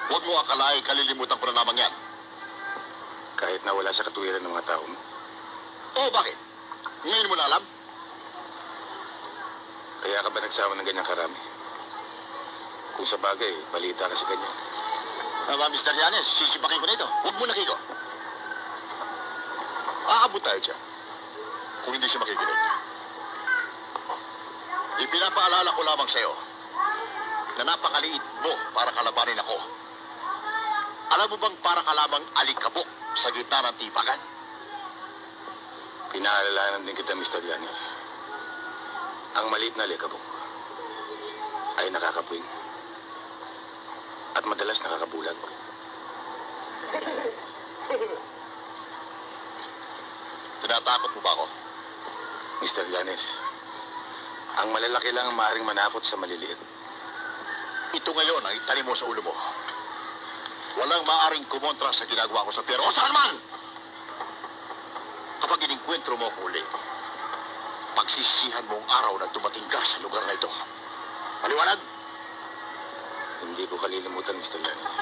Huwag mo akalain kalilimutan ko na lamang yan. Kahit na wala sa katuwiran ng mga tao mo. Oo, bakit? Ngayon mo na alam? Kaya ka ba nagsama ng ganyang karami? Kung sa bagay, balita ka sa ganyan. Mr. Llanes, sisipakin ko na ito. Huwag mo na, Kiko. Aabot tayo dyan. Kung hindi siya makikinig. Ipinapaalala ko lamang sa'yo na napakaliit mo para kalabanin ako. Alam mo bang para ka lamang alikabok sa gitna ng tipakan? Pinaalalahanan din kita, Mr. Llanes. Ang maliit na alikabok ay nakakapuwing at madalas nakakabulag. Tinatakot mo ba ako? Mr. Llanes, ang malalaki lang ang maaaring manakot sa maliliit. Ito ngayon ang itanim mo sa ulo mo. Walang maaaring kumontra sa ginagawa ko sa pero o saan man! Kapag inengkwentro mo ako uli, pagsisihan mo ang araw na dumating ka sa lugar na ito. Paliwanag? Hindi ko kalilimutan, Mr. Llanes.